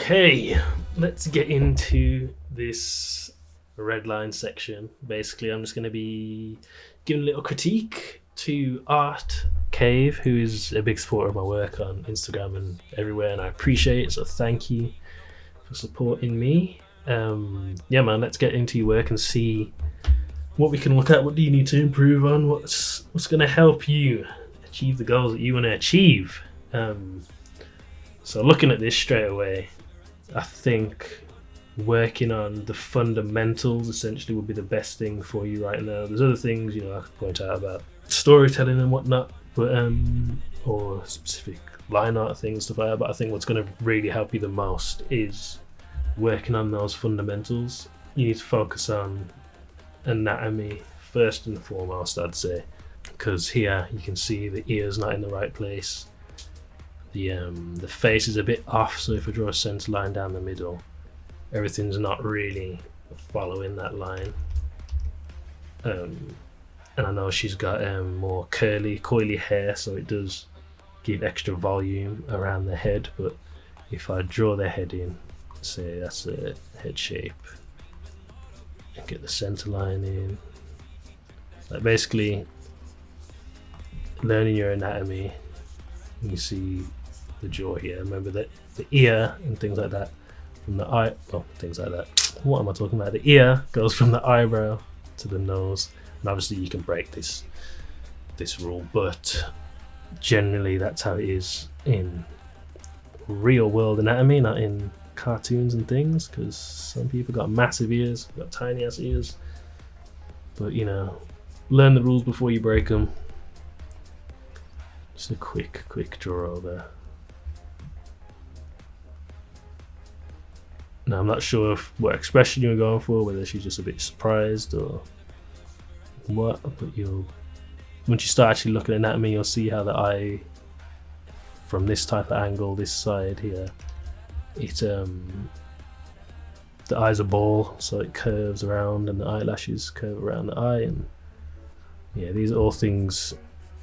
Okay, let's get into this red line section. Basically, I'm just going to be giving a little critique to Art Cave, who is a big supporter of my work on Instagram and everywhere, and I appreciate it, so thank you for supporting me. Yeah, man, let's get into your work and see what we can look at. What do you need to improve on? What's going to help you achieve the goals that you want to achieve? So looking at this straight away, I think working on the fundamentals essentially would be the best thing for you right now. There's other things, I could point out about storytelling and whatnot, but or specific line art things, stuff like that. But I think what's going to really help you the most is working on those fundamentals. You need to focus on anatomy first and foremost, I'd say, because here you can see the ear's not in the right place. The face is a bit off, so if I draw a center line down the middle, everything's not really following that line. And I know she's got more coily hair, so it does give extra volume around the head. But if I draw the head in, say that's a head shape, and get the center line in, like basically learning your anatomy, you see the jaw here. Remember that the ear and things like that from the eye. Oh, things like that. What am I talking about? The ear goes from the eyebrow to the nose, and obviously you can break this rule, but generally that's how it is in real world anatomy, not in cartoons and things. Because some people got massive ears, got tiny ass ears. But learn the rules before you break them. Just a quick draw over. Now I'm not sure what expression you were going for, whether she's just a bit surprised or what, but once you start actually looking at anatomy, you'll see how the eye, from this type of angle, this side here, the eye's a ball, so it curves around and the eyelashes curve around the eye, and yeah, these are all things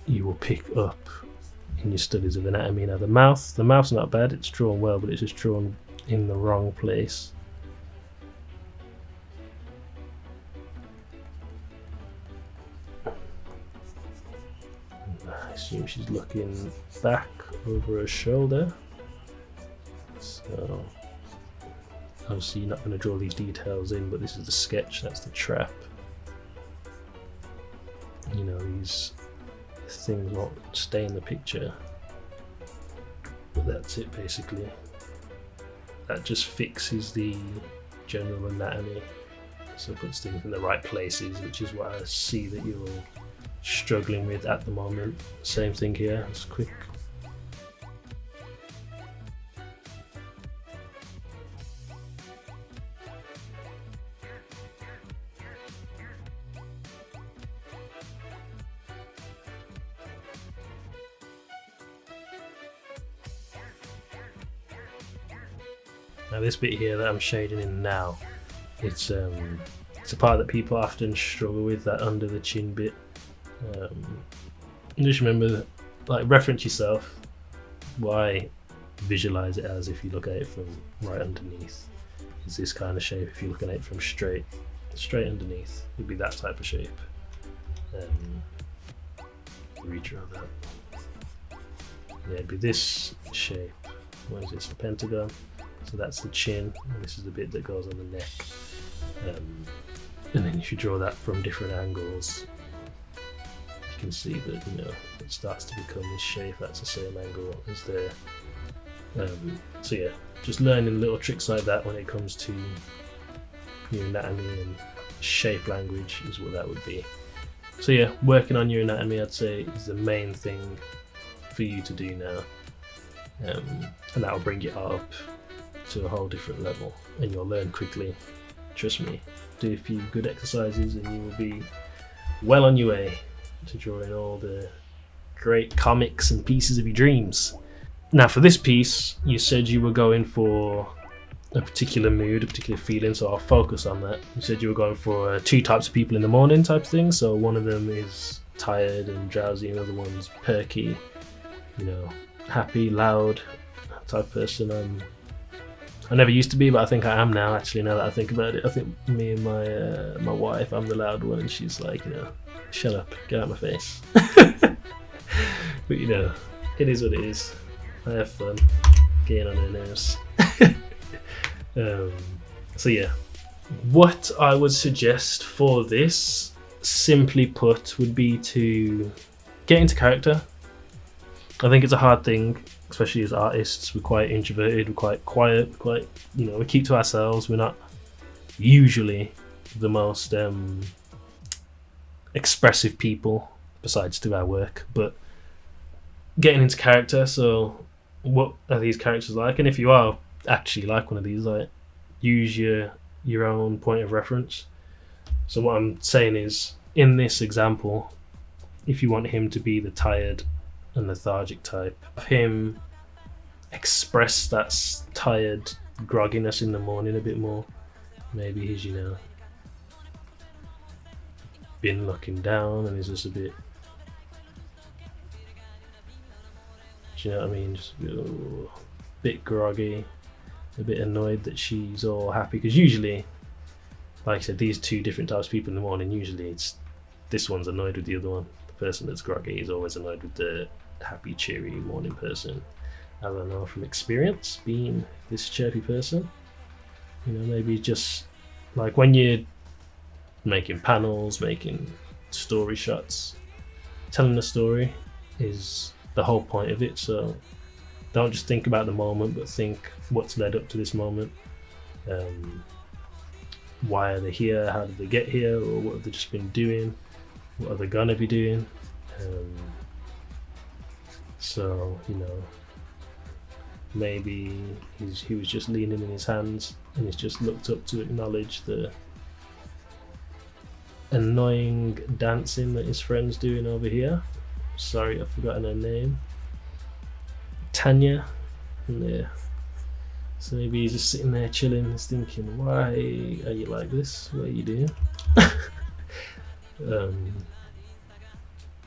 you will pick up in your studies of anatomy. Now the mouth's not bad, it's drawn well, but it's just drawn in the wrong place. I assume she's looking back over her shoulder, so obviously you're not going to draw these details in, but this is the sketch, that's the trap. These things won't stay in the picture, but that's it basically. That just fixes the general anatomy, so it puts things in the right places, which is what I see that you're struggling with at the moment. Same thing here, it's quick. Now this bit here that I'm shading in now, it's a part that people often struggle with, that under the chin bit. Just remember, reference yourself. Why visualize it as if you look at it from right underneath? Is this kind of shape? If you're looking at it from straight underneath, it'd be that type of shape. Redraw that. Yeah, it'd be this shape. What is this? A pentagon. So that's the chin, and this is the bit that goes on the neck. And then if you draw that from different angles, you can see that it starts to become this shape. That's the same angle as there. So yeah, just learning little tricks like that when it comes to your anatomy and shape language is what that would be. So yeah, working on your anatomy, I'd say, is the main thing for you to do now, and that will bring you up to a whole different level, and you'll learn quickly. Trust me, do a few good exercises and you will be well on your way to drawing all the great comics and pieces of your dreams. Now for this piece, you said you were going for a particular mood, a particular feeling, so I'll focus on that. You said you were going for two types of people in the morning type thing, so one of them is tired and drowsy, and the other one's perky, happy, loud type person. I never used to be, but I think I am now. Actually, now that I think about it, I think me and my wife, I'm the loud one, and she's like, shut up, get out of my face. But it is what it is. I have fun getting on her nerves. So yeah, what I would suggest for this, simply put, would be to get into character. I think it's a hard thing, especially as artists. We're quite introverted, we're quite quiet, we keep to ourselves. We're not usually the most expressive people, besides to our work. But getting into character, so what are these characters like? And if you are actually like one of these, like, use your own point of reference. So what I'm saying is, in this example, if you want him to be the tired and lethargic type, him express that tired grogginess in the morning a bit more. Maybe he's been looking down and he's just a bit, do you know what I mean, just a bit groggy, a bit annoyed that she's all happy, because usually, like I said, these two different types of people in the morning, usually it's this one's annoyed with the other one. The person that's groggy is always annoyed with the happy, cheery morning person. As I know from experience, being this chirpy person, maybe just like when you're making panels, making story shots, telling a story is the whole point of it. So don't just think about the moment, but think what's led up to this moment. Why are they here? How did they get here? Or what have they just been doing? What are they gonna be doing? So maybe he was just leaning in his hands and he's just looked up to acknowledge the annoying dancing that his friend's doing over here. Sorry, I've forgotten her name. Tanya. Yeah. So maybe he's just sitting there chilling, he's thinking, why are you like this? What are you doing?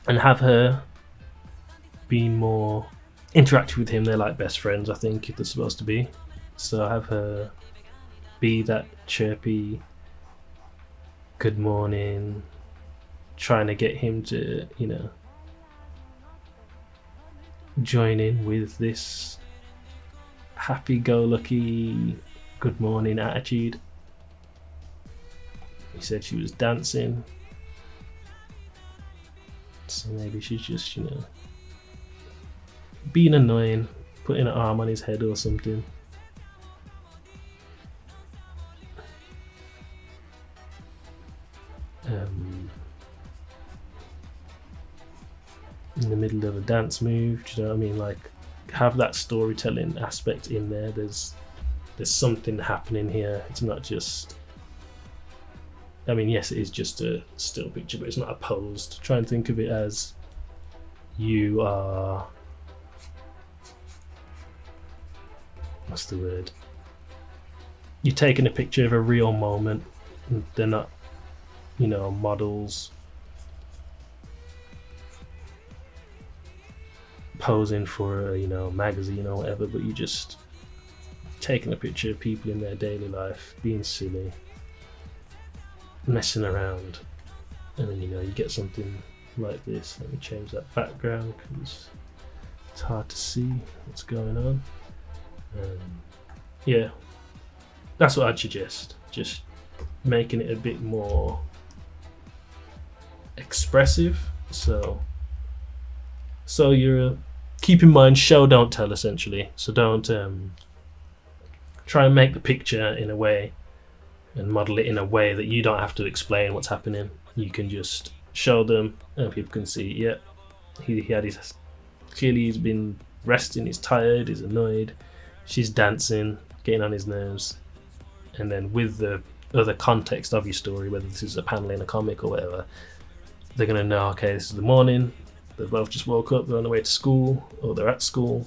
And have her be more interactive with him. They're like best friends, I think, if they're supposed to be. So have her be that chirpy, good morning, trying to get him to, join in with this happy-go-lucky, good morning attitude. He said she was dancing. So maybe she's just, being annoying, putting an arm on his head or something. In the middle of a dance move, do you know what I mean? Like, have that storytelling aspect in there. There's something happening here. It's not just, I mean, yes, it is just a still picture, but it's not a posed. Try and think of it as you are, what's the word? You're taking a picture of a real moment. They're not, models posing for a magazine or whatever, but you just taking a picture of people in their daily life, being silly, messing around, and then you get something like this. Let me change that background because it's hard to see what's going on. Yeah, that's what I'd suggest, just making it a bit more expressive. So you're keep in mind, show don't tell, essentially. So don't try and make the picture in a way and model it in a way that you don't have to explain what's happening. You can just show them and people can see, yeah, he had his, clearly he's been resting, he's tired, he's annoyed, she's dancing, getting on his nerves. And then with the other context of your story, whether this is a panel in a comic or whatever, they're going to know, okay, this is the morning, they both just woke up, they're on the way to school, or they're at school,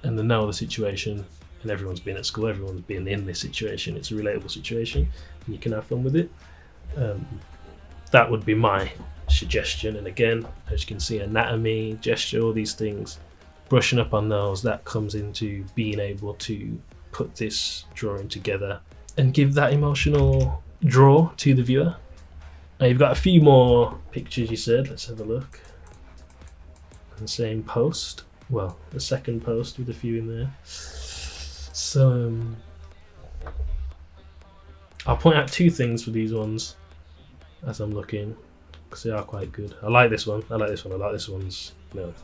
and they know the situation, and everyone's been at school, everyone's been in this situation, it's a relatable situation, and you can have fun with it. That would be my suggestion. And again, as you can see, anatomy, gesture, all these things, brushing up on those, that comes into being able to put this drawing together and give that emotional draw to the viewer. Now you've got a few more pictures, you said. Let's have a look. The same post. Well, the second post with a few in there. So I'll point out two things for these ones as I'm looking, because they are quite good. I like this one. I like this one. I like this one's, you know,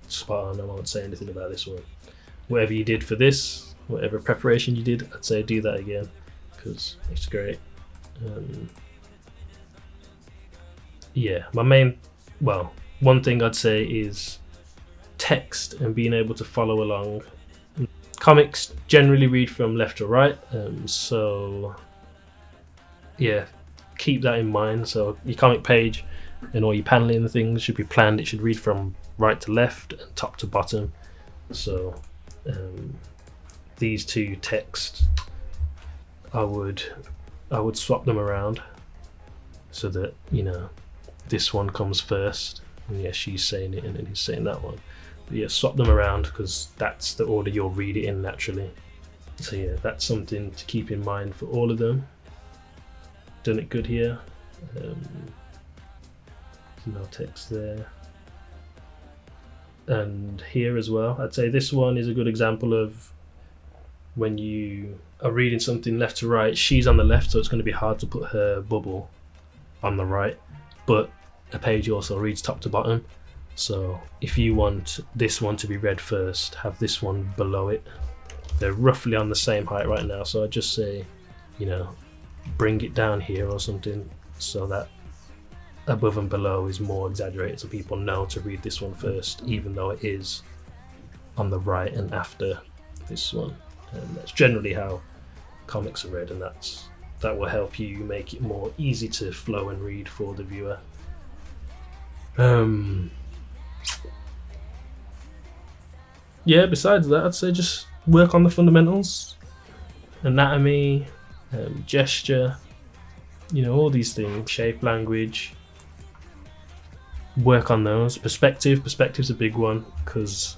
spot on. I won't say anything about this one. Whatever you did for this, whatever preparation you did, I'd say do that again, because it's great. Yeah, one thing I'd say is text and being able to follow along. Comics generally read from left to right, so yeah, keep that in mind. So your comic page and all your paneling and things should be planned. It should read from right to left and top to bottom. So these two texts, I would swap them around so that, you know, this one comes first, and yeah, she's saying it and then he's saying that one. But yeah, swap them around because that's the order you'll read it in naturally. So yeah, that's something to keep in mind for all of them. Done it good here. No text there. And here as well, I'd say this one is a good example of when you are reading something left to right. She's on the left, so it's going to be hard to put her bubble on the right, but a page also reads top to bottom. So if you want this one to be read first, have this one below it. They're roughly on the same height right now, so I'd just say, you know, bring it down here or something so that above and below is more exaggerated, so people know to read this one first, even though it is on the right and after this one. And that's generally how comics are read, and that will help you make it more easy to flow and read for the viewer. Yeah, besides that, I'd say just work on the fundamentals, anatomy, gesture, you know, all these things, shape, language. Work on those. Perspective's a big one, because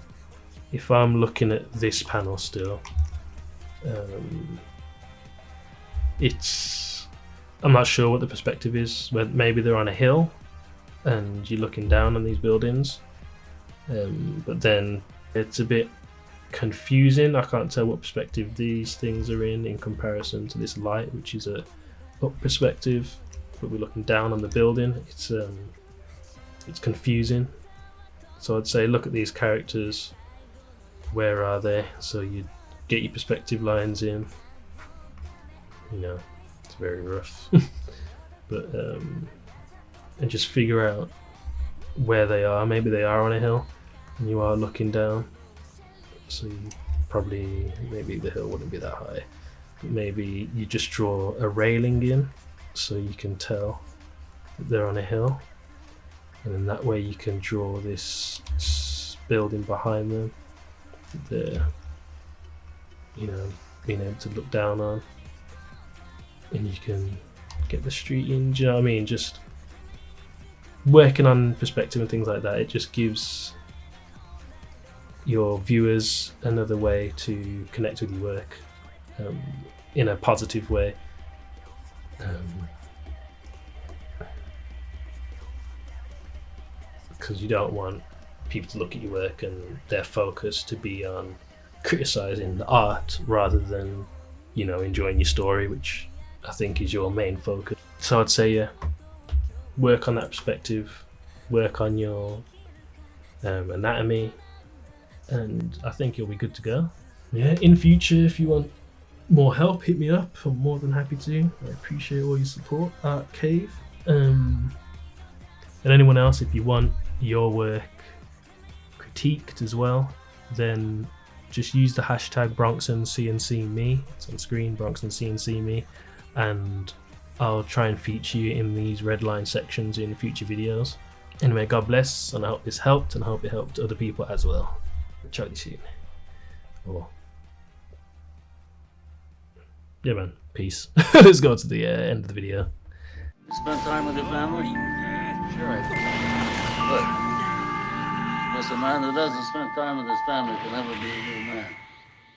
if I'm looking at this panel still, I'm not sure what the perspective is. Maybe they're on a hill and you're looking down on these buildings, but then it's a bit confusing. I can't tell what perspective these things are in comparison to this light, which is a up perspective, but we're looking down on the building. It's confusing. So I'd say look at these characters, where are they? So you get your perspective lines in. You know, it's very rough. But and just figure out where they are. Maybe they are on a hill and you are looking down, so you probably, maybe the hill wouldn't be that high, but maybe you just draw a railing in so you can tell that they're on a hill, and then that way you can draw this building behind them that they're, you know, being able to look down on, and you can get the street in. Do you know what I mean? Just working on perspective and things like that, it just gives your viewers another way to connect with your work in a positive way. Because you don't want people to look at your work and their focus to be on criticizing the art rather than, you know, enjoying your story, which I think is your main focus. So I'd say, yeah, work on that perspective, work on your anatomy, and I think you'll be good to go. Yeah, in future, if you want more help, hit me up. I'm more than happy to. I appreciate all your support, Art Cave. And anyone else, if you want your work critiqued as well, then just use the hashtag BronksonCNCme. It's on screen, BronksonCNCme, and I'll try and feature you in these red line sections in future videos. Anyway, God bless, and I hope this helped, and I hope it helped other people as well. Chat to you soon. Oh. Yeah, man. Peace. Let's go to the end of the video. Spend time with your family? Sure I do. Good. Because a man who doesn't spend time with his family can never be a real man.